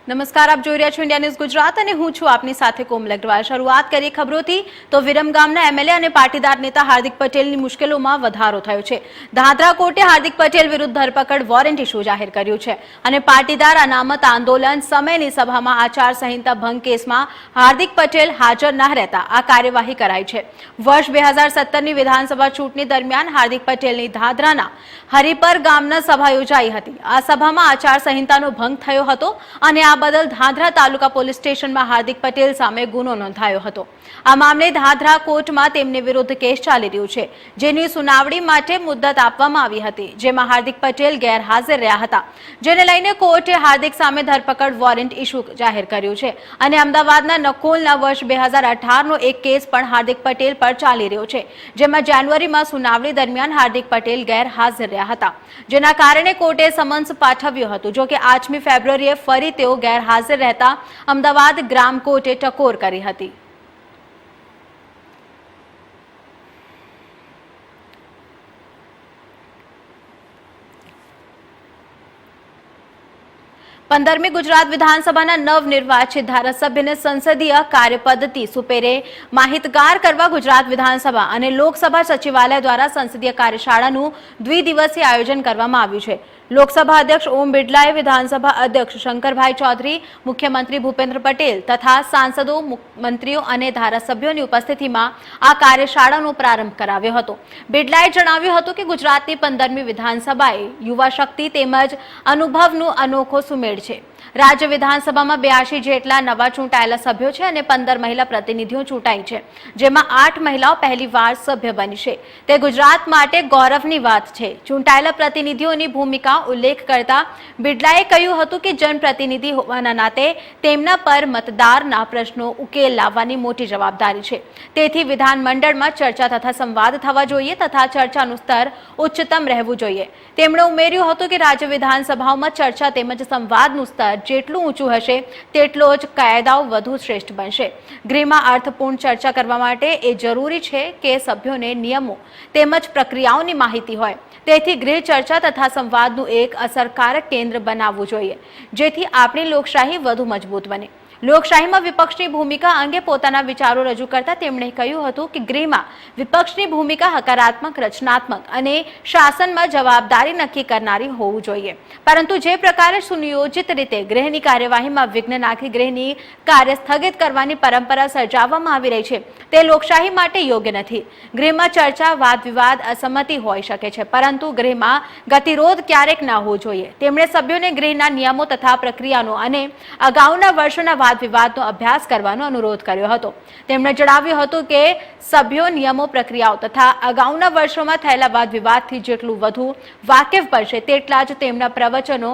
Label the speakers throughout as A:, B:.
A: નમસ્કાર, આપ જોઈ રહ્યા છો ઇન્ડિયા ન્યૂઝ ગુજરાત અને હું છું આપની સાથે કોમલ અગ્રવાલ। શરૂઆત કરીએ ખબરોથી તો વિરમગામના એમએલએ અને પાટીદાર નેતા હાર્દિક પટેલની મુશ્કેલીઓમાં વધારો થયો છે। ધાધરા કોર્ટે હાર્દિક પટેલ વિરુદ્ધ ધરપકડ વોરંટ ઇસ્યુ જાહેર કર્યું છે અને પાટીદાર અનામત આંદોલન સમયની સભામાં આચારસંહિતા ભંગ કેસમાં હાર્દિક પટેલ હાજર ન રહેતા આ કાર્યવાહી કરાઈ છે। વર્ષ 2017ની વિધાનસભા ચૂંટણી દરમિયાન હાર્દિક પટેલની ધાધરાના હરિપર ગામના સભા યોજાઈ હતી। આ સભામાં આચારસંહિતાનો ભંગ થયો હતો અને આ બદલ ધાધરા તાલુકા પોલીસ સ્ટેશનમાં હાર્દિક પટેલ સામે ગુનો નોંધાયો હતો। આ મામલે ધાધરા કોર્ટમાં તેમની વિરુદ્ધ કેસ ચાલી રહ્યો છે, જેની સુનાવણી માટે મુદ્દત આપવામાં આવી હતી, જેમાં હાર્દિક પટેલ ગેરહાજર રહ્યા હતા, જેને લઈને કોર્ટે હાર્દિક સામે ધરપકડ વોરંટ ઇસ્યુ જાહેર કર્યું છે અને અમદાવાદના નકોલના વર્ષ 2018નો એક કેસ પણ હાર્દિક પટેલ પર ચાલી રહ્યો છે, જેમાં જાન્યુઆરીમાં સુનાવણી દરમિયાન હાર્દિક પટેલ ગેરહાજર રહ્યા હતા, જેના કારણે કોર્ટે સમન્સ પાઠવ્યું હતું। જો કે 8મી ફેબ્રુઆરીએ ફરી તેઓ ગેરહાજર રહેતા અમદાવાદ ગ્રામ કોર્ટે ટકોર કરી હતી। पंदरमी गुजरात विधानसभा नवनिर्वाचित धारासभ्य ने संसदीय कार्यपद्धति सुपेरे माहितगार करवा गुजरात विधानसभा और लोकसभा सचिवालय द्वारा संसदीय कार्यशाळाનું द्विदिवसीय आयोजन કરવામાં આવ્યું છે। लोकसभा अध्यक्ष ओम बिड़लाए विधानसभा अध्यक्ष शंकरभाई चौधरी, मुख्यमंत्री भूपेन्द्र पटेल तथा सांसदों, मंत्रीओ और धारासभ्यों की उपस्थिति में आ कार्यशाळाનો प्रारंभ कराव्यो हतो। बिड़लाए जणाव्युं हतुं कि गुजरातनी 15मी विधानसभाए युवा शक्ति तेमज अनुभवनो अनोखो सुमेळ छे। राज्य विधानसभा में 82 जेटला नवा चूंटायेला सभ्यों छे अने 15 महिला प्रतिनिधिओ चूंटाई छे, जेमां 8 महिलाओं पहलीवार सभ्य बनी छे। ते गुजरात माटे गौरवनी वात छे। चूंटायेला प्रतिनिधिओनी भूमिका उल्लेख करता बिड़लाए कह्युं हतुं कि जनप्रतिनिधि होवाना नाते तेमना पर मतदारना प्रश्नों उकेल लाववानी मोटी जवाबदारी छे। तेथी विधानमंडळमां चर्चा तथा संवाद थवा जोईए तथा चर्चानुं स्तर उच्चतम रहेवुं जोईए। તેમણે ઉમેર્યું હતું કે રાજ્ય વિધાનસભાઓમાં ચર્ચા તેમજ સંવાદનું સ્તર જેટલું ઊંચું હશે તેટલો જ કાયદાઓ વધુ શ્રેષ્ઠ બનશે। ગૃહમાં અર્થપૂર્ણ ચર્ચા કરવા માટે એ જરૂરી છે કે સભ્યોને નિયમો તેમજ પ્રક્રિયાઓની માહિતી હોય। તેથી ગૃહ ચર્ચા તથા સંવાદનું એક અસરકારક કેન્દ્ર બનાવવું જોઈએ, જેથી આપણી લોકશાહી વધુ મજબૂત બને। લોકશાહીમાં વિપક્ષની ભૂમિકા અંગે પોતાના વિચારો રજૂ કરતા તેમણે કહ્યું હતું કે ગૃહમાં વિપક્ષની ભૂમિકા હકારાત્મક, રચનાત્મક અને શાસનમાં જવાબદારી નક્કી કરનારી હોવું જોઈએ, પરંતુ જે પ્રકારે સુનિયોજિત રીતે ગૃહની કાર્યવાહીમાં વિઘ્ન નાખી ગૃહની કાર્ય સ્થગિત કરવાની પરંપરા સર્જાવવામાં આવી રહી છે તે લોકશાહી માટે યોગ્ય નથી। ગૃહમાં ચર્ચા, વાદ વિવાદ, અસંમતિ હોઈ શકે છે, પરંતુ ગૃહમાં ગતિરોધ ક્યારેક ન હોવો જોઈએ। તેમણે સભ્યોને ગૃહના નિયમો તથા પ્રક્રિયાનો અને અગાઉના વર્ષોના વાદ વિવાદનો અભ્યાસ કરવાનો અનુરોધ કર્યો હતો। તેમણે જણાવ્યું હતું કે સભ્યો નિયમો, પ્રક્રિયાઓ તથા અગાઉના વર્ષોમાં થયેલા વાદ વિવાદથી જેટલું વધુ વાકેફ પડશે તેટલા જ તેમના પ્રવચનો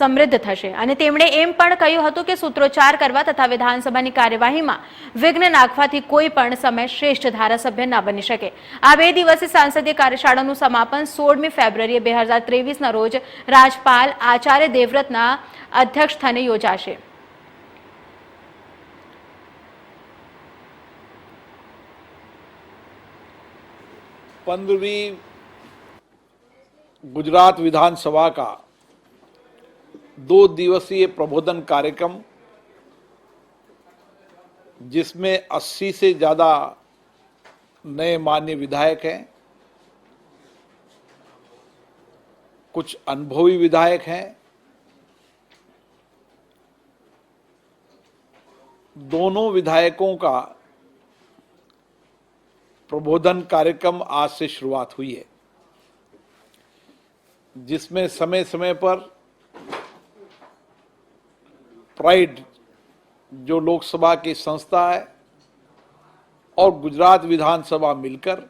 A: સમૃદ્ધ થશે। અને તેમણે એમ પણ કહ્યું હતું કે સૂત્રોચ્ચાર કરવા તથા વિધાનસભાની કાર્યવાહીમાં વિઘ્ન નાખવાથી કોઈ પણ સમય શ્રેષ્ઠ ધારાસભ્ય ન બની શકે। આ 2 દિવસીય સાંસદીય કાર્યશાળાનું સમાપન 16મી ફેબ્રુઆરીએ 2023ના રોજ રાજપાલ આચાર્ય દેવવ્રતના અધ્યક્ષસ્થાને યોજાશે।
B: पंद्रहवीं गुजरात विधानसभा का 2 दिवसीय प्रबोधन कार्यक्रम, जिसमें 80 से ज़्यादा नए मान्य विधायक हैं, कुछ अनुभवी विधायक हैं। दोनों विधायकों का प्रबोधन कार्यक्रम आज से शुरुआत हुई है, जिसमें समय समय पर प्राइड जो लोकसभा की संस्था है और गुजरात विधानसभा मिलकर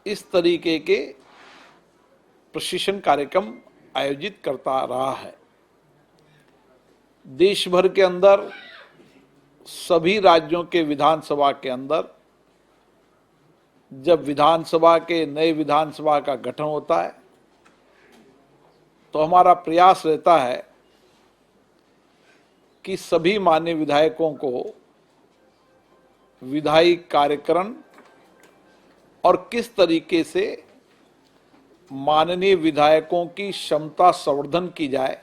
B: इस तरीके के प्रशिक्षण कार्यक्रम आयोजित करता रहा है। देश भर के अंदर सभी राज्यों के विधानसभा के अंदर जब विधानसभा के नए विधानसभा का गठन होता है तो हमारा प्रयास रहता है कि सभी मान्य विधायकों को विधायी कार्यक्रम और किस तरीके से माननीय विधायकों की क्षमता संवर्धन की जाए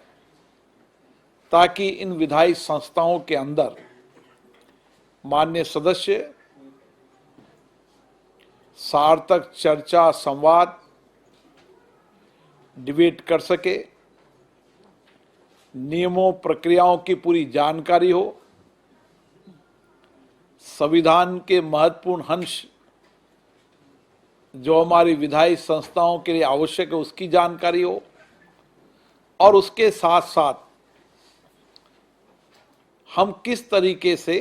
B: ताकि इन विधायी संस्थाओं के अंदर माननीय सदस्य सार्थक चर्चा, संवाद, डिबेट कर सके, नियमों प्रक्रियाओं की पूरी जानकारी हो, संविधान के महत्वपूर्ण अंश जो हमारी विधायी संस्थाओं के लिए आवश्यक है उसकी जानकारी हो, और उसके साथ साथ हम किस तरीके से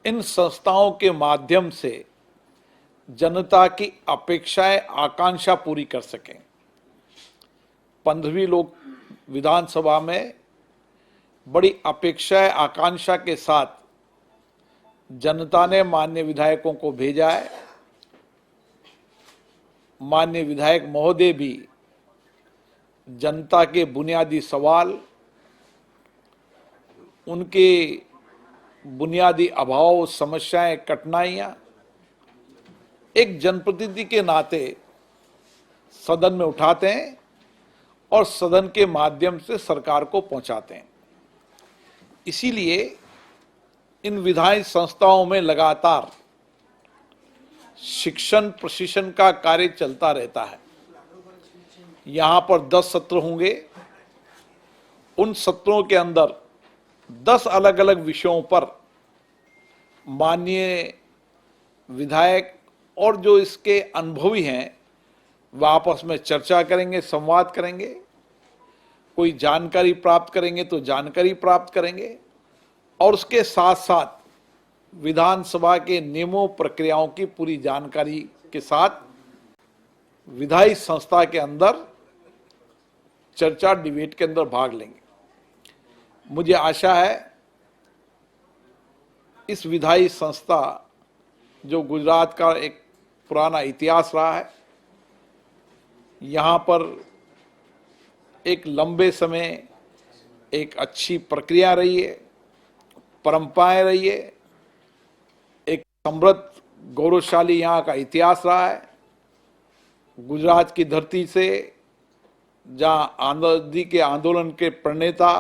B: इन संस्थाओं के माध्यम से जनता की अपेक्षाएं, आकांक्षा पूरी कर सकें। 15वीं लोक विधानसभा में बड़ी अपेक्षाएं, आकांक्षा के साथ जनता ने माननीय विधायकों को भेजा है। माननीय विधायक महोदय भी जनता के बुनियादी सवाल, उनके बुनियादी अभाव, समस्याएं, कठिनाइयां एक जनप्रतिनिधि के नाते सदन में उठाते हैं और सदन के माध्यम से सरकार को पहुंचाते हैं। इसीलिए इन विधायी संस्थाओं में लगातार शिक्षण प्रशिक्षण का कार्य चलता रहता है। यहां पर 10 सत्र होंगे। उन सत्रों के अंदर 10 अलग अलग विषयों पर माननीय विधायक और जो इसके अनुभवी हैं वह आपस में चर्चा करेंगे, संवाद करेंगे, कोई जानकारी प्राप्त करेंगे तो जानकारी प्राप्त करेंगे, और उसके साथ साथ विधानसभा के नियमों प्रक्रियाओं की पूरी जानकारी के साथ विधायी संस्था के अंदर चर्चा, डिबेट के अंदर भाग लेंगे। मुझे आशा है इस विधायी संस्था जो गुजरात का एक पुराना इतिहास रहा है, यहाँ पर एक लंबे समय एक अच्छी प्रक्रिया रही है, परंपराएं रही है, एक समृद्ध गौरवशाली यहाँ का इतिहास रहा है। गुजरात की धरती से जहाँ आज़ादी के आंदोलन के प्रणेता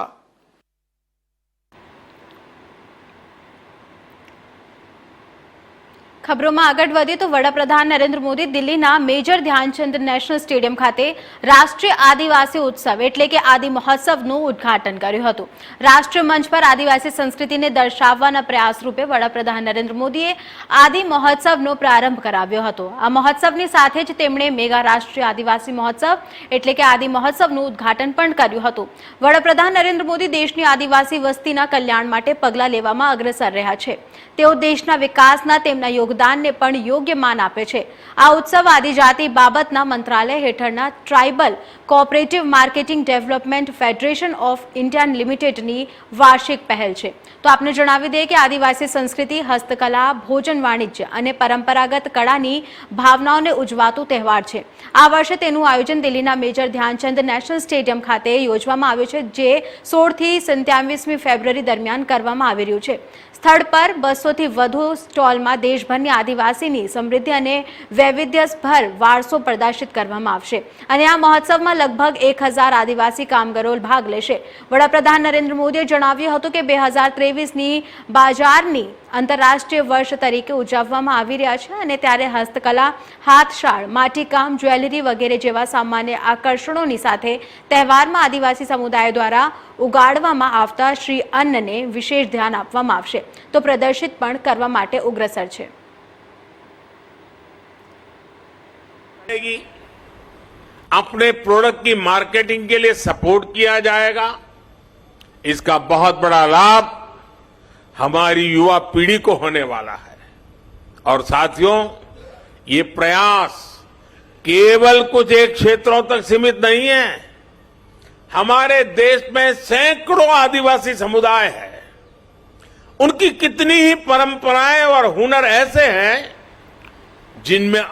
A: ખબરોમાં આગળ વધીએ તો વડાપ્રધાન નરેન્દ્ર મોદી દિલ્હીના મેજર ધ્યાનચંદ નેશનલ સ્ટેડિયમ ખાતે રાષ્ટ્રીય આદિવાસી ઉત્સવ એટલે કે આદિ મહોત્સવનું ઉદ્ઘાટન કર્યું હતું। રાષ્ટ્રીય મંચ પર આદિવાસી સંસ્કૃતિને દર્શાવવાના પ્રયાસ રૂપે વડાપ્રધાન નરેન્દ્ર મોદીએ આદિ મહોત્સવનો પ્રારંભ કરાવ્યો હતો। આ મહોત્સવની સાથે જ તેમણે મેગા રાષ્ટ્રીય આદિવાસી મહોત્સવ એટલે કે આદિ મહોત્સવનું ઉદ્ઘાટન પણ કર્યું હતું। વડાપ્રધાન નરેન્દ્ર મોદી દેશની આદિવાસી વસ્તીના કલ્યાણ માટે પગલાં લેવામાં અગ્રસર રહ્યા છે। તેઓ દેશના વિકાસના તેમના યોગદાનને પણ યોગ્ય માન આપે છે। આ ઉત્સવ આદિજાતિ બાબતના મંત્રાલય હેઠળના tribal cooperative marketing development federation of India લિમિટેડની વાર્ષિક પહેલ છે। તો આપને જણાવી દઈએ કે આદિવાસી સંસ્કૃતિ, હસ્તકલા, ભોજન વાણિજ્ય અને પરંપરાગત કળાની ભાવનાઓને ઉજવાતું તહેવાર છે। આ વર્ષે તેનું આયોજન દિલ્હીના મેજર ધ્યાનચંદ નેશનલ સ્ટેડિયમ ખાતે યોજવામાં આવ્યું છે, જે 16 થી 27મી ફેબ્રુઆરી દરમિયાન કરવામાં આવી રહ્યું છે। સ્થળ પર 200 થી વધુ સ્ટોલમાં દેશભરની આદિવાસીની સમૃદ્ધિ અને વૈવિધ્યસભર વારસો પ્રદર્શિત કરવામાં આવશે અને આ મહોત્સવમાં લગભગ 1000 આદિવાસી કામદારો ભાગ લેશે। વડાપ્રધાન નરેન્દ્ર મોદીએ જણાવ્યું હતું કે 2023ની બાજારની આંતરરાષ્ટ્રીય વર્ષ તરીકે ઉજવવામાં આવી રહ્યા છે અને ત્યારે હસ્તકલા, હાથશાળ, માટીકામ, જ્વેલરી વગેરે જેવા સામાન્ય આકર્ષણોની સાથે તહેવારમાં આદિવાસી સમુદાય દ્વારા ઉગાડવામાં આવતા શ્રી અન્નને વિશેષ ધ્યાન આપવામાં આવશે, તો પ્રદર્શિત પણ કરવા માટે ઉગ્રસર છે।
C: अपने प्रोडक्ट की मार्केटिंग के लिए सपोर्ट किया जाएगा। इसका बहुत बड़ा लाभ हमारी युवा पीढ़ी को होने वाला है। और साथियों, ये प्रयास केवल कुछ एक क्षेत्रों तक सीमित नहीं है। हमारे देश में सैकड़ों आदिवासी समुदाय है। उनकी कितनी ही परंपराएं और हुनर ऐसे हैं जिनमें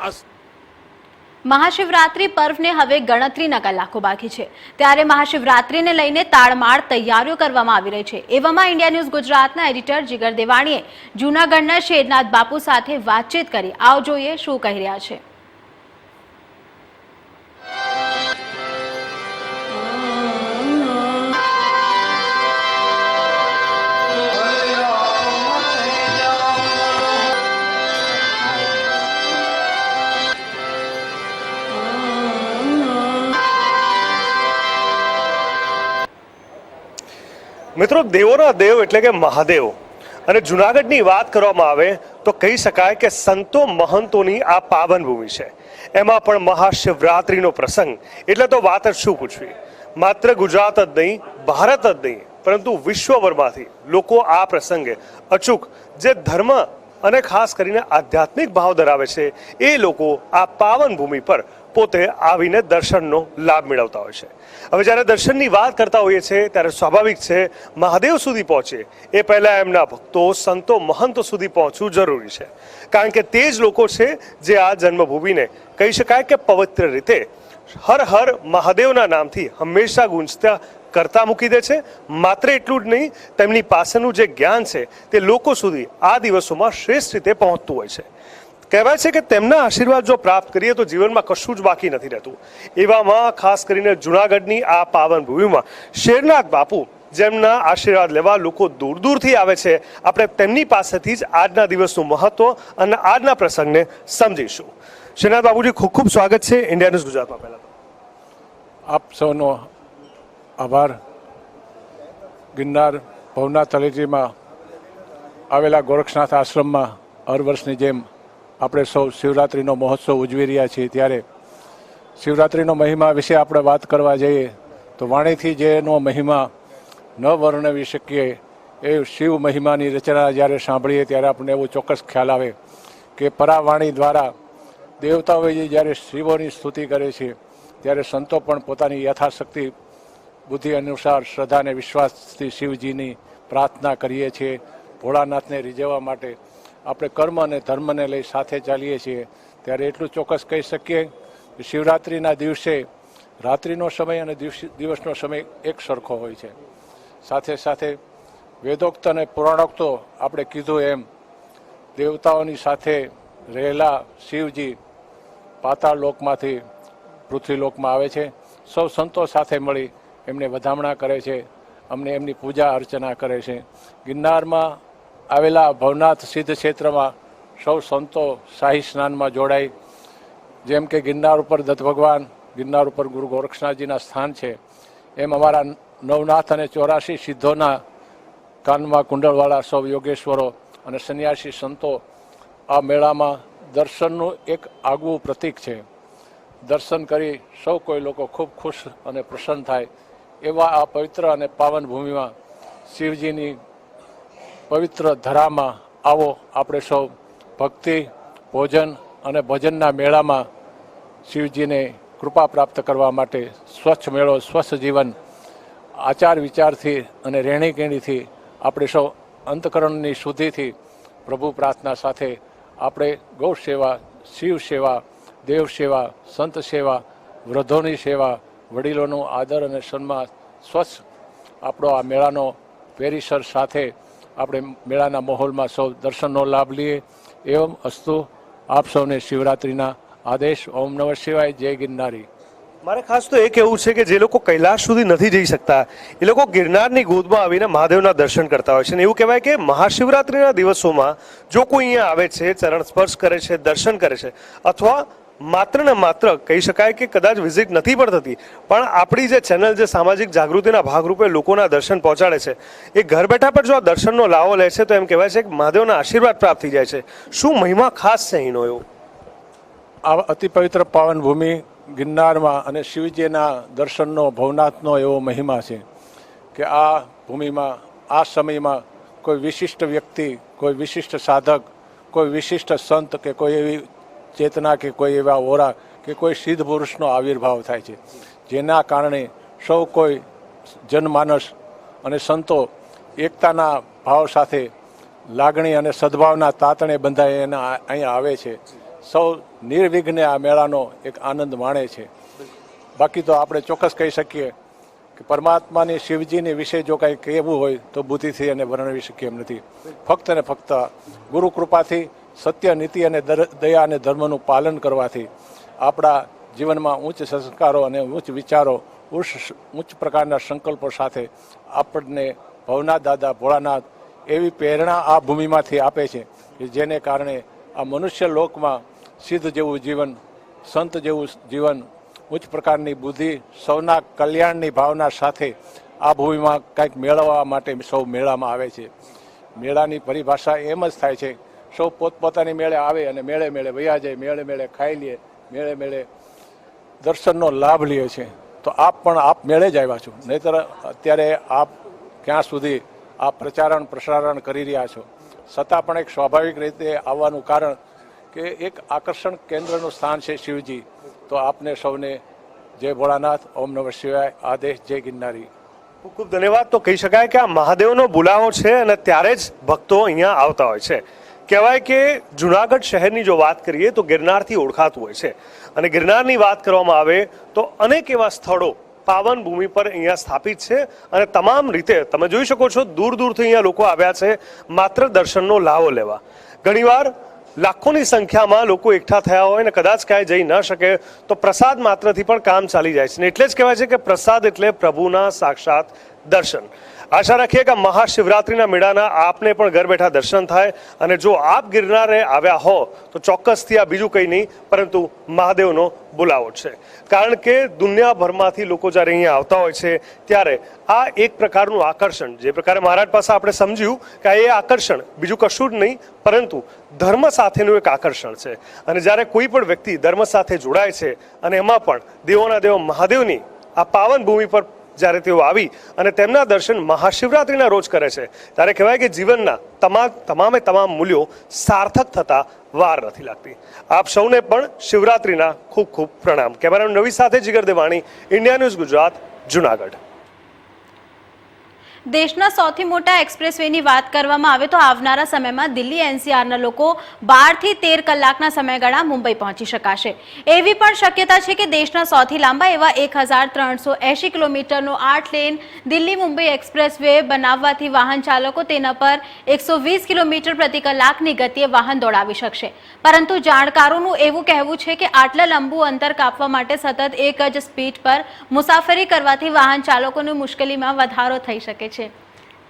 A: મહાશિવરાત્રી પર્વને હવે ગણતરીના કલાકો બાકી છે, ત્યારે મહાશિવરાત્રીને લઈને તાડમાળ તૈયારીઓ કરવામાં આવી રહી છે। એવામાં ઇન્ડિયા ન્યૂઝ ગુજરાતના એડિટર જીગર દેવાણીએ જૂનાગઢના શેરનાથ બાપુ સાથે વાતચીત કરી। આવો જોઈએ શું કહી રહ્યા છે।
D: મિત્રો, દેવોના દેવ એટલે કે મહાદેવ અને જુનાગઢની વાત કરવામાં આવે તો કહી શકાય કે સંતો મહંતોની આ પાવન ભૂમિ છે. એમાં પણ મહાશિવરાત્રિનો પ્રસંગ એટલે તો વાત જ શું પૂછવી. માત્ર ગુજરાત જ નહીં, ભારત જ નહીં, પરંતુ વિશ્વભરમાંથી લોકો આ પ્રસંગે અચૂક જે ધર્મ અને ખાસ કરીને આધ્યાત્મિક ભાવ ધરાવે છે એ લોકો આ પાવન ભૂમિ પર પોતે આવીને દર્શનનો લાભ મેળવતા હોય છે. હવે જ્યારે દર્શનની વાત કરતા હોઈએ છીએ ત્યારે સ્વાભાવિક છે મહાદેવ સુધી પહોંચે એ પહેલાં એમના ભક્તો સંતો મહંતો સુધી પહોંચવું જરૂરી છે, કારણ કે તે જ લોકો છે જે આ જન્મભૂમિને કહી શકાય કે પવિત્ર રીતે હર હર મહાદેવના નામથી હંમેશા ગુંજતા કરતા મૂકી દે છે. માત્ર એટલું જ નહીં, તેમની પાસેનું જે જ્ઞાન છે તે લોકો સુધી આ દિવસોમાં શ્રેષ્ઠ રીતે પહોંચતું હોય છે. કહેવાય છે કે તેમના આશીર્વાદ જો પ્રાપ્ત કરીએ તો જીવનમાં કશું જ બાકી નથી રહેતું. એવામાં ખાસ કરીને જુનાગઢની આ પાવન ભૂમિમાં શેરનાથ બાપુ જેમના આશીર્વાદ લેવા લોકો દૂર દૂરથી આવે છે. આપણે તેમની પાસેથી જ આજના દિવસનું મહત્વ અને આજના પ્રસંગને સમજીશું. શેરનાથ બાપુજી, ખૂબ ખૂબ સ્વાગત છે ઇન્ડિયા ન્યૂઝ ગુજરાતમાં. પહેલા તો
E: આપ સૌનો આભાર. ગિરનાર ભવનાથ તળેટીમાં આવેલા ગોરક્ષનાથ આશ્રમમાં હર વર્ષની જેમ આપણે સૌ શિવરાત્રિનો મહોત્સવ ઉજવી રહ્યા છીએ. ત્યારે શિવરાત્રિનો મહિમા વિશે આપણે વાત કરવા જઈએ તો વાણીથી જેનો મહિમા ન વર્ણવી શકીએ એ શિવ મહિમાની રચના જ્યારે સાંભળીએ ત્યારે આપણને એવું ચોક્કસ ખ્યાલ આવે કે પરાવાણી દ્વારા દેવતાઓએ જ્યારે શિવોની સ્તુતિ કરે છે ત્યારે સંતો પણ પોતાની યથાશક્તિ બુદ્ધિ અનુસાર શ્રદ્ધા અને વિશ્વાસથી શિવજીની પ્રાર્થના કરીએ છીએ. ભોળાનાથને રીઝવવા માટે આપણે કર્મ અને ધર્મને લઈ સાથે ચાલીએ છીએ. ત્યારે એટલું ચોક્કસ કહી શકીએ કે શિવરાત્રિના દિવસે રાત્રિનો સમય અને દિવસનો સમય એક સરખો હોય છે. સાથે સાથે વેદોક્ત અને પુરાણોક્તો આપણે કીધું એમ દેવતાઓની સાથે રહેલા શિવજી પાતાળ લોકમાંથી પૃથ્વીલોકમાં આવે છે. સૌ સંતો સાથે મળી એમને વધામણા કરે છે, અમને એમની પૂજા અર્ચના કરે છે. ગિરનારમાં આવેલા ભવનાથ સિદ્ધ ક્ષેત્રમાં સૌ સંતો શાહી સ્નાનમાં જોડાઈ, જેમ કે ગિરનાર ઉપર દત્ત ભગવાન, ગિરનાર ઉપર ગુરુ ગોરક્ષનાથજીના સ્થાન છે, એમ અમારા નવનાથ અને 84 સિદ્ધોના કાનમાં કુંડળવાળા સૌ યોગેશ્વરો અને સંન્યાસી સંતો આ મેળામાં દર્શનનું એક આગવું પ્રતીક છે. દર્શન કરી સૌ કોઈ લોકો ખૂબ ખુશ અને પ્રસન્ન થાય એવા આ પવિત્ર અને પાવન ભૂમિમાં શિવજીની પવિત્ર ધરામાં આવો આપણે સૌ ભક્તિ, ભોજન અને ભજનના મેળામાં શિવજીને કૃપા પ્રાપ્ત કરવા માટે સ્વચ્છ મેળો, સ્વચ્છ જીવન, આચાર વિચારથી અને રહેણીકરણીથી આપણે સૌ અંતકરણની શુદ્ધિથી પ્રભુ પ્રાર્થના સાથે આપણે ગૌ સેવા, શિવ સેવા, દેવ સેવા, સંત સેવા, વૃદ્ધોની સેવા, વડીલોનું આદર અને સન્માન સ્વચ્છ આપણો આ મેળાનો પેરિસર સાથે આપણે મેળાના માહોલમાં સૌ દર્શનનો લાભ લઈએ. એવમ અસ્તુ. આપ સૌને શિવરાત્રિના આદેશ. ઓમ નમઃ શિવાય. જય ગિરનારી.
D: મારે ખાસ તો એ કહેવું છે કે જે લોકો કૈલાશ સુધી નથી જઈ શકતા એ લોકો ગિરનારની ગોદમાં આવીને મહાદેવના દર્શન કરતા હોય છે. અને એવું કહેવાય કે મહાશિવરાત્રિના દિવસોમાં જો કોઈ અહીંયા આવે છે, ચરણ સ્પર્શ કરે છે, દર્શન કરે છે, અથવા માત્ર ને માત્ર કહી શકાય કે કદાચ વિઝિટ નથી પણ થતી, પણ આપણી જે ચેનલ જે સામાજિક જાગૃતિના ભાગરૂપે લોકોના દર્શન પહોંચાડે છે, એ ઘર બેઠા પર જો આ દર્શનનો લાવો લે છે તો એમ કહેવાય છે કે મહાદેવના આશીર્વાદ પ્રાપ્ત થઈ જાય છે. શું મહિમા ખાસ છે અહીંનો? એવો
E: આ અતિ પવિત્ર પાવન ભૂમિ ગિરનારમાં અને શિવજીના દર્શનનો, ભવનાથનો એવો મહિમા છે કે આ ભૂમિમાં આ સમયમાં કોઈ વિશિષ્ટ વ્યક્તિ, કોઈ વિશિષ્ટ સાધક, કોઈ વિશિષ્ટ સંત કે કોઈ એવી ચેતના કે કોઈ એવા ઓરા કે કોઈ સિદ્ધ પુરુષનો આવિર્ભાવ થાય છે, જેના કારણે સૌ કોઈ જનમાનસ અને સંતો એકતાના ભાવ સાથે લાગણી અને સદભાવના તાતણે બંધાય એના અહીંયા આવે છે. સૌ નિર્વિઘ્ને આ મેળાનો એક આનંદ માણે છે. બાકી તો આપણે ચોક્કસ કહી શકીએ કે પરમાત્માની, શિવજીની વિશે જો કંઈ કહેવું હોય તો બુદ્ધિથી એને વર્ણવી શકીએ એમ નથી. ફક્ત ને ફક્ત ગુરુ કૃપાથી, સત્ય, નીતિ અને દયા અને ધર્મનું પાલન કરવાથી આપણા જીવનમાં ઉચ્ચ સંસ્કારો અને ઉચ્ચ વિચારો, ઉચ્ચ પ્રકારના સંકલ્પો સાથે આપણને ભવનાથ દાદા ભોળાનાથ એવી પ્રેરણા આ ભૂમિમાંથી આપે છે કે જેને કારણે આ મનુષ્ય લોકમાં સિદ્ધ જેવું જીવન, સંત જેવું જીવન, ઉચ્ચ પ્રકારની બુદ્ધિ, સૌના કલ્યાણની ભાવના સાથે આ ભૂમિમાં કંઈક મેળવવા માટે સૌ મેળામાં આવે છે. મેળાની પરિભાષા એમ જ થાય છે, સૌ પોતપોતાની મેળે આવે અને મેળે મેળે વયા જાય, મેળે મેળે ખાઈ લે, મેળે મેળે દર્શનનો લાભ લે છે. તો આપ પણ આપ મેળે જ આવ્યા છો, નહીંતર અત્યારે આપ ક્યાં સુધી આ પ્રચારણ પ્રસારણ કરી રહ્યા છો. છતાં પણ એક સ્વાભાવિક રીતે આવવાનું કારણ કે એક આકર્ષણ કેન્દ્રનું સ્થાન છે શિવજી. તો આપને સૌને જય ભોળાનાથ, ઓમ નમઃ શિવાય, આદેશ, જય ગિરનારી.
D: ખૂબ ખૂબ ધન્યવાદ. તો કહી શકાય કે આ મહાદેવનો બોલાવો છે અને ત્યારે જ ભક્તો અહીંયા આવતા હોય છે. કહેવાય કે જુનાગઢ શહેરની જો વાત કરીએ તો ગિરનારથી ઓળખાતું હોય છે, અને ગિરનારની વાત કરવામાં આવે તો અનેક એવા સ્થળો પાવન ભૂમિ પર અહીંયા સ્થાપિત છે, અને તમામ રીતે તમે જોઈ શકો છો દૂર દૂરથી અહીંયા લોકો આવ્યા છે માત્ર દર્શનનો લાવો લેવા. ઘણીવાર લાખોની સંખ્યામાં લોકો એકઠા થયા હોય ને કદાચ કાંઈ જઈ ન શકે તો પ્રસાદ માત્રથી પણ કામ ચાલી જાય છે. ને એટલે જ કહેવાય છે કે પ્રસાદ એટલે પ્રભુના સાક્ષાત દર્શન. આશા રાખીએ કે મહાશિવરાત્રિના મેળાના આપને પણ ઘર બેઠા દર્શન થાય, અને જો આપ ગિરનારે આવ્યા હો તો ચોક્કસથી આ બીજું કંઈ નહીં પરંતુ મહાદેવનો બોલાવો છે. કારણ કે દુનિયાભરમાંથી લોકો જ્યારે અહીંયા આવતા હોય છે ત્યારે આ એક પ્રકારનું આકર્ષણ, જે પ્રકારે મહારાજ પાસે આપણે સમજ્યું કે એ આકર્ષણ બીજું કશું જ નહીં પરંતુ ધર્મ સાથેનું એક આકર્ષણ છે. અને જ્યારે કોઈ પણ વ્યક્તિ ધર્મ સાથે જોડાય છે અને એમાં પણ દેવોના દેવ મહાદેવની આ પાવન ભૂમિ પર જ્યારે તેઓ આવી અને તેમના દર્શન મહાશિવરાત્રિના રોજ કરે છે ત્યારે કહેવાય કે જીવનના તમામે તમામ મૂલ્યો સાર્થક થતા વાર નથી લાગતી. આપ સૌને પણ શિવરાત્રિના ખૂબ ખૂબ પ્રણામ. કેમેરામેન નવી સાથે જીગર દેવાણી, ઇન્ડિયા ન્યૂઝ ગુજરાત, જુનાગઢ.
A: દેશના સૌથી મોટા એક્સપ્રેસવેની વાત કરવામાં આવે તો આવનારા સમયમાં દિલ્હી એનસીઆરના લોકો 12 થી 13 કલાકના સમયગાળા મુંબઈ પહોંચી શકાશે. એવી પણ શક્યતા છે કે દેશના સૌથી લાંબા એવા 1380 કિલોમીટરનો 8 લેન દિલ્હી મુંબઈ એક્સપ્રેસવે બનાવવાથી વાહન ચાલકો તેના પર 120 કિલોમીટર પ્રતિ કલાકની ગતિએ વાહન દોડાવી શકશે. પરંતુ જાણકારોનું એવું કહેવું છે કે આટલા લાંબુ અંતર કાપવા માટે સતત 1 જ સ્પીડ પર મુસાફરી કરવાથી વાહન ચાલકોની મુશ્કેલીમાં વધારો થઈ શકે છે.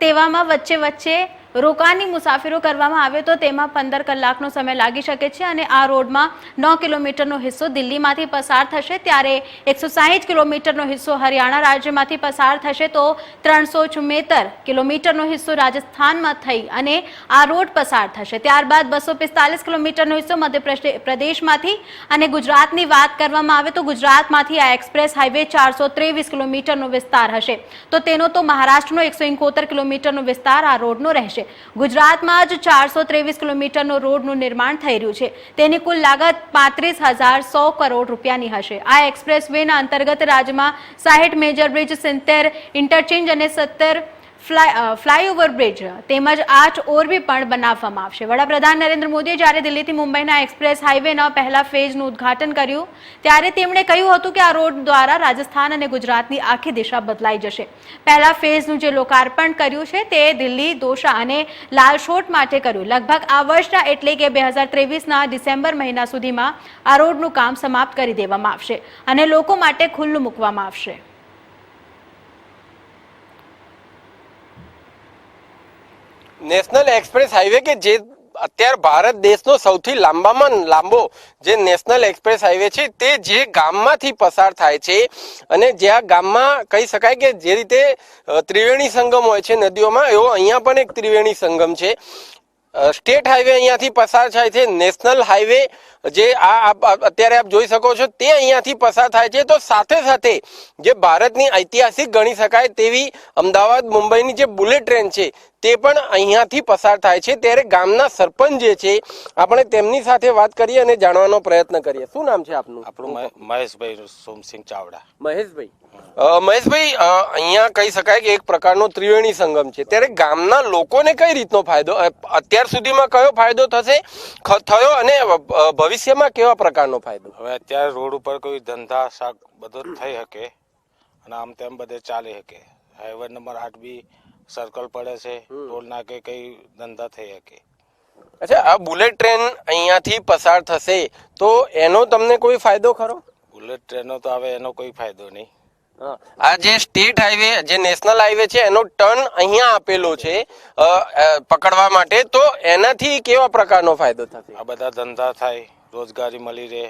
A: તેવામાં વચ્ચે રોકાણની મુસાફરી કરવામાં આવે તો તેમાં 15 કલાકનો સમય લાગી શકે છે, અને આ રોડમાં 9 કિલોમીટરનો હિસ્સો દિલ્હીમાંથી પસાર થશે, ત્યારે 160 કિલોમીટરનો હિસ્સો હરિયાણા રાજ્યમાંથી પસાર થશે, તો 374 કિલોમીટરનો હિસ્સો રાજસ્થાનમાં થઈ અને આ રોડ પસાર થશે. ત્યારબાદ 245 કિલોમીટરનો હિસ્સો મધ્યપ્રદેશમાંથી, અને ગુજરાતની વાત કરવામાં આવે તો ગુજરાતમાંથી આ એક્સપ્રેસ હાઈવે 423 કિલોમીટરનો વિસ્તાર હશે, તો તેનો તો મહારાષ્ટ્રનો 171 કિલોમીટરનો વિસ્તાર આ રોડનો રહેશે. ગુજરાતમાં જ 423 કિલોમીટરનો રોડનું નિર્માણ થઈ રહ્યું છે. તેની કુલ લાગત 35,100 કરોડ રૂપિયાની હશે. આ એક્સપ્રેસ વેના અંતર્ગત રાજ્યમાં 60 મેજર બ્રિજ, 70 ઇન્ટરચેન્જ અને 17 ફ્લાયઓવર બ્રિજ તેમજ 8 ઓરબી પણ બનાવવામાં આવશે. વડાપ્રધાન નરેન્દ્ર મોદીએ જ્યારે દિલ્હીથી મુંબઈના એક્સપ્રેસ હાઈવેના પહેલા ફેઝનું ઉદ્ઘાટન કર્યું ત્યારે તેમણે કહ્યું હતું કે આ રોડ દ્વારા રાજસ્થાન અને ગુજરાતની આખી દિશા બદલાઈ જશે. પહેલા ફેઝનું જે લોકાર્પણ કર્યું છે તે દિલ્હી, દોસા અને લાલસોટ માટે કર્યું. લગભગ આ વર્ષના એટલે કે 2023ના ડિસેમ્બર મહિના સુધીમાં આ રોડનું કામ સમાપ્ત કરી દેવામાં આવશે અને લોકો માટે ખુલ્લું મૂકવામાં આવશે.
F: નેશનલ એક્સપ્રેસ હાઈવે કે જે અત્યારે ભારત દેશનો સૌથી લાંબામાં લાંબો જે નેશનલ એક્સપ્રેસ હાઈવે છે તે જે ગામમાંથી પસાર થાય છે, અને જ્યાં ગામમાં કહી શકાય કે જે રીતે ત્રિવેણી સંગમ હોય છે નદીઓમાં, એવો અહીંયા પણ એક ત્રિવેણી સંગમ છે. સ્ટેટ હાઈવે અહીંયાથી પસાર થાય છે. નેશનલ હાઈવે જે અત્યારે આપ જોઈ શકો છો તે અહીંયાથી પસાર થાય છે. તો સાથે સાથે જે ભારતની ઐતિહાસિક ગણી શકાય તેવી અમદાવાદ મુંબઈની જે બુલેટ ટ્રેન છે તે પણ અહીંયાથી પસાર થાય છે. ત્યારે ગામના સરપંચ જે છે આપણે તેમની સાથે વાત કરીએ અને જાણવાનો પ્રયત્ન કરીએ. શું નામ છે આપનું?
G: આપણું મહેશભાઈ સોમસિંહ ચાવડા.
F: મહેશભાઈ, અહીંયા કહી શકાય કે એક પ્રકારનો ત્રિવેણી સંગમ છે, ત્યારે ગામના લોકોને કઈ રીતનો ફાયદો અત્યાર સુધીમાં કયો ફાયદો થયો અને ભવિષ્યમાં કેવા પ્રકારનો ફાયદો?
G: હવે અત્યારે રોડ ઉપર કોઈ ધંધા શાક બધું થઈ શકે અને આમ તેમ બધે ચાલી શકે. હાઈવે નંબર 8 બી સર્કલ પડે છે, ટોલ નાકે કઈ ધંધા થઈ શકે.
F: અચ્છા, આ બુલેટ ટ્રેન અહીંયાથી પસાર થશે તો એનો તમને કોઈ ફાયદો ખરો?
G: બુલેટ ટ્રેનો તો હવે એનો કોઈ ફાયદો નહીં.
F: આ જે સ્ટેટ હાઈવે જે નેશનલ હાઈવે છે એનો ટર્ન અહીંયા આપેલો છે પકડવા માટે, તો એનાથી કેવા પ્રકારનો ફાયદો થશે?
G: આ બધા ધંધા થાય, રોજગારી મળી રહે.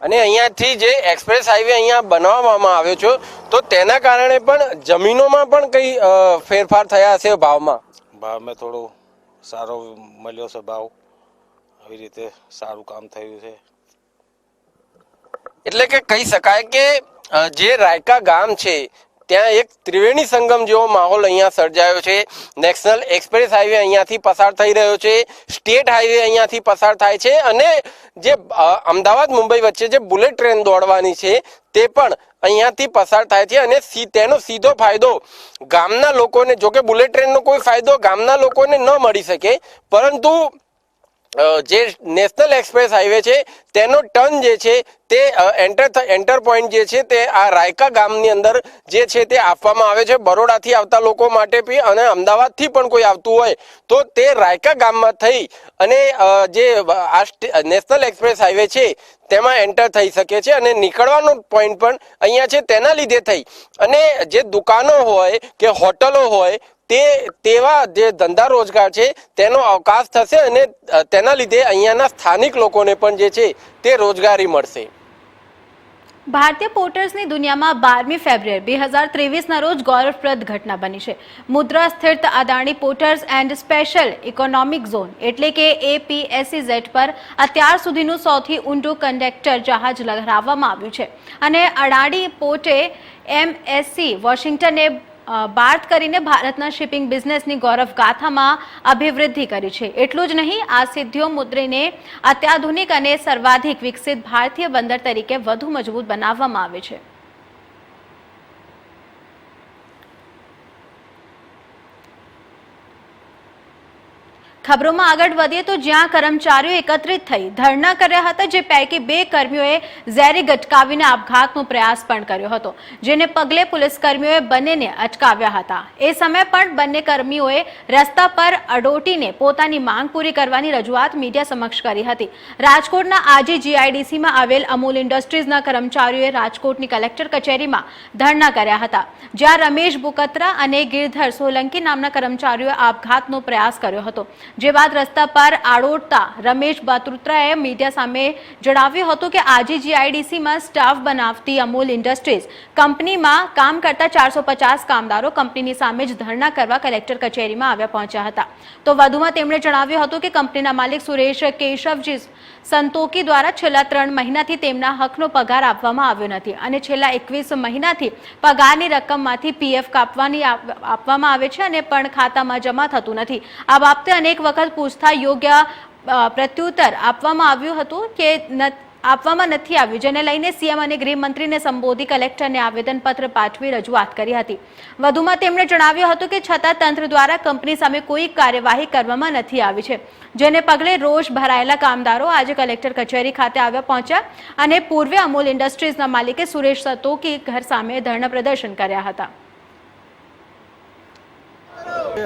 F: અને અહીંયાથી જે એક્સપ્રેસ હાઈવે અહીંયા બનાવવામાં આવ્યો છે તો તેના કારણે પણ જમીનોમાં પણ કઈ ફેરફાર થયા હશે ભાવમાં?
G: ભાવમાં થોડું સારો મળ્યો છે ભાવ, આવી રીતે સારું કામ થયું છે.
F: એટલે કે કહી શકાય કે જે રાયકા ગામ છે ત્યાં એક ત્રિવેણી સંગમ જેવો માહોલ અહીંયા સર્જાયો છે. નેશનલ એક્સપ્રેસ હાઈવે અહીંયાથી પસાર થઈ રહ્યો છે, સ્ટેટ હાઈવે અહીંયાથી પસાર થાય છે અને જે અમદાવાદ મુંબઈ વચ્ચે જે બુલેટ ટ્રેન દોડવાની છે તે પણ અહીંયાથી પસાર થાય છે અને તેનો સીધો ફાયદો ગામના લોકોને, જો કે બુલેટ ટ્રેનનો કોઈ ફાયદો ગામના લોકોને ન મળી શકે, પરંતુ જે નેશનલ એક્સપ્રેસ હાઈવે છે તેનો ટર્ન જે છે તે એન્ટર પોઈન્ટ જે છે તે આ રાયકા ગામની અંદર જે છે તે આપવામાં આવે છે. બરોડાથી આવતા લોકો માટે બી અને અમદાવાદથી પણ કોઈ આવતું હોય તો તે રાયકા ગામમાં થઈ અને જે આ નેશનલ એક્સપ્રેસ હાઈવે છે તેમાં એન્ટર થઈ શકે છે અને નીકળવાનો પોઈન્ટ પણ અહીંયા છે. તેના લીધે થઈ અને જે દુકાનો હોય કે હોટલો હોય તેવા જે ધંધા રોજગાર છે તેનો અવકાશ થશે અને તેના લીધે અહીંયાના સ્થાનિક લોકોને પણ જે છે તે રોજગારી મળશે.
A: ભારતીય પોર્ટર્સની દુનિયામાં 12મી ફેબ્રુઆરી 2023ના રોજ ગૌરવપ્રદ ઘટના બની છે. મુદ્રા સ્થિત Adani ports and special economic zone એટલે કે APSEZ પર અત્યાર સુધીનું સૌથી ઊંડું કન્ટેનર જહાજ લહેરાવવામાં આવ્યું છે અને અડાણી પોર્ટે MSC વોશિંગ્ટને બાદ કરીને ભારતના શિપિંગ બિઝનેસની ગૌરવ ગાથામાં અભિવૃદ્ધિ કરી છે. એટલું જ નહીં, આ સિદ્ધિઓ મુદ્રાને અત્યાધુનિક અને સર્વાધિક વિકસિત ભારતીય બંદર તરીકે વધુ મજબૂત બનાવવામાં આવે છે. ખબરોમાં આગળ વધીએ તો જ્યાં કર્મચારીઓ એકત્રિત થઈ ધરણા કર્યા હતા, જે પૈકી 2 કર્મીઓએ ઝેરી ગટકાવીને આપઘાતનો પ્રયાસ પણ કર્યો હતો, જેને પગલે પોલીસ કર્મીઓએ બંનેને અટકાવ્યા હતા. એ સમયે પણ બંને કર્મીઓએ રસ્તા પર અડોટીને પોતાની માંગ પૂરી કરવાની રજૂઆત મીડિયા સમક્ષ કરી હતી. રાજકોટના GIDCમાં આવેલ અમૂલ ઇન્ડસ્ટ્રીઝના કર્મચારીઓએ રાજકોટની કલેક્ટર કચેરીમાં ધરણા કર્યા હતા, જ્યાં રમેશ બુકત્રા અને ગિરધર સોલંકી નામના કર્મચારીઓએ આપઘાતનો પ્રયાસ કર્યો હતો. જે બાદ રસ્તા પર આડોટતા રમેશ બાત્રુત્રાએ મીડિયા સામે જણાવ્યું હતું કે GIDCમાં સ્ટાફ બનાવતી અમૂલ ઇન્ડસ્ટ્રીઝ કંપનીમાં કામ કરતા 450 કામદારો કંપનીની સામે જ ધરણા કરવા કલેક્ટર કચેરીમાં આવ્યા પહોંચ્યા હતા. તો વધુમાં તેમણે જણાવ્યું હતું કે કંપનીના માલિક સુરેશ કેશવજી સંતોકી દ્વારા છેલ્લા 3 મહિનાથી તેમના હકનો પગાર આપવામાં આવ્યો નથી અને છેલ્લા 21 મહિનાથી પગારની રકમમાંથી PF આપવામાં આવે છે અને પણ ખાતામાં જમા થતું નથી. આ બાબતે અનેક વખત પૂછતા યોગ્ય પ્રત્યુત્તર આપવામાં આવ્યું હતું કે આપવામાં નથી આવ્યું, જેને લઈને CM અને ગૃહમંત્રીને સંબોધી કલેક્ટરને આવેદનપત્ર પાઠવી રજૂઆત કરી હતી. વધુમાં તેમણે જણાવ્યું હતું કે છતાં તંત્ર દ્વારા કંપની સામે કોઈ કાર્યવાહી કરવામાં નથી આવી છે, જેને પગલે રોષ ભરાયેલા કામદારો આજે કલેક્ટર કચેરી ખાતે આવ્યા પહોંચ્યા અને પૂર્વે અમૂલ ઇન્ડસ્ટ્રીઝના માલિકે સુરેશ સંતોકી ઘર સામે ધરણા પ્રદર્શન કર્યા હતા.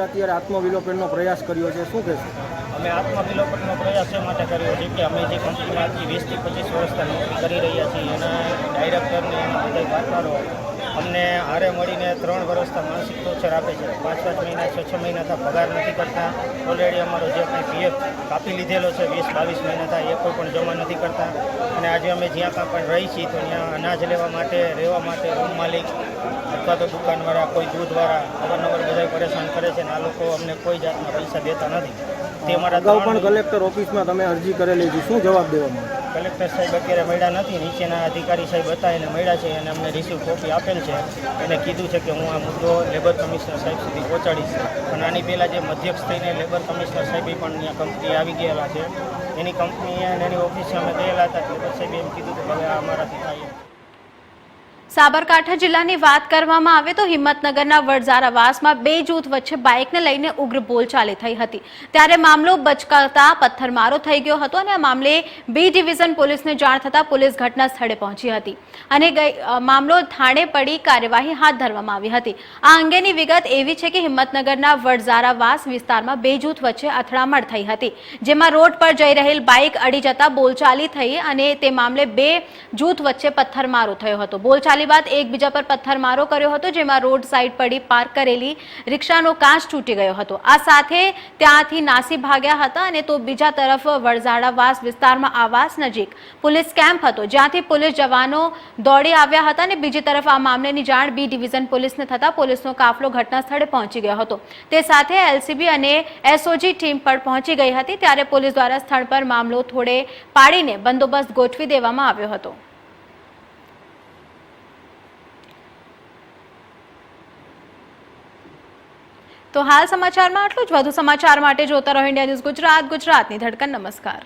H: અત્યારે આત્મવિલોપનનો પ્રયાસ કર્યો છે, શું કહેશો?
I: અમે આત્મવિલોપનનો પ્રયાસ એ માટે કર્યો છે કે અમે જે કંપનીમાં આજથી 20 થી 25 વર્ષથી નોકરી કરી રહ્યા છીએ એના ડાયરેક્ટરને એના બધા પાર્ટનરો અમને હારે મળીને 3 વર્ષથી માનસિક ટોર્ચર આપે છે. 5-5 મહિના 6-6 મહિનાથી પગાર નથી કરતા. ઓલરેડી અમારો જે કંઈ PF કાપી લીધેલો છે 20-22 મહિનાથી એ કોઈ પણ જમા નથી કરતા અને આજે અમે જ્યાં કાં પણ રહી છીએ તો ત્યાં અનાજ લેવા માટે, રહેવા માટે રૂમ માલિક અથવા તો દુકાનવાળા, કોઈ દૂધવાળા અવારનવાર બધા પરેશાન કરે છે અને આ લોકો અમને કોઈ જાતના પૈસા દેતા નથી. તે મારા
H: અગાઉ પણ કલેક્ટર ઓફિસમાં તમે અરજી કરેલી છે, શું જવાબ દેવામાં?
I: કલેક્ટર સાહેબ અત્યારે મળ્યા નથી, નીચેના અધિકારી સાહેબ હતા એને મળ્યા છે અને અમને રિસીવ કોપી આપેલ છે. એને કીધું છે કે હું આ મુદ્દો લેબર કમિશનર સાહેબ સુધી પહોંચાડીશ અને આની પહેલાં જે મધ્યસ્થ થઈને લેબર કમિશનર સાહેબે પણ અહીંયા કંપની આવી ગયેલા છે, એની કંપની અને એની ઓફિસે અમે ગયેલા હતા. લેબર સાહેબે એમ કીધું કે હવે આ અમારાથી થાય.
A: સાબરકાંઠા જિલ્લાની વાત કરવામાં આવે તો હિંમતનગરના વડઝારાવાસમાં 2 જૂથ વચ્ચે બાઇકને લઈને ઉગ્ર બોલચાલી થઈ હતી, ત્યારે મામલો બચકાતા પથ્થરમારો થઈ ગયો હતો અને આ મામલે B ડિવિઝન પોલીસને જાણ થતાં પોલીસ ઘટના સ્થળે પહોંચી હતી અને મામલો થાણે પડી કાર્યવાહી હાથ ધરવામાં આવી હતી. આ અંગેની વિગત એવી છે કે હિંમતનગરના વડઝારાવાસ વિસ્તારમાં 2 જૂથ વચ્ચે અથડામણ થઈ હતી, જેમાં રોડ પર જઈ રહેલ બાઇક અડી જતા બોલચાલી થઈ અને તે મામલે 2 જૂથ વચ્ચે પથ્થરમારો થયો હતો. બોલચાલી મારામારી બાદ એકબીજા પર પથ્થરમારો કર્યો હતો, જેમાં રોડ સાઈડ પડી પાર્ક કરેલી રિક્ષાનો કાચ તૂટી ગયો હતો। આ સાથે ત્યાંથી નાસી ભાગ્યા હતા અને તો બીજા તરફ વડઝાડાવાસ વિસ્તારમાં આવાસ નજીક પોલીસ કેમ્પ હતો, જ્યાંથી પોલીસ જવાનો દોડી આવ્યા હતા અને બીજી તરફ આ મામલેની જાણ બી ડિવિઝન પોલીસને થતા પોલીસનો કાફલો ઘટના સ્થળે પહોંચી ગયો હતો। તે સાથે એલસીબી અને એસઓજી ટીમ પણ પહોંચી ગઈ હતી, ત્યારે પોલીસ દ્વારા સ્થળ પર મામલો થોડે પાડીને બંદોબસ્ત ગોઠવી દેવામાં આવ્યો હતો। તો હાલ સમાચારમાં આટલું જ। વધુ સમાચાર માટે જોતા રહો ઇન્ડિયા ન્યૂઝ ગુજરાત, ગુજરાતની ધડકન। નમસ્કાર।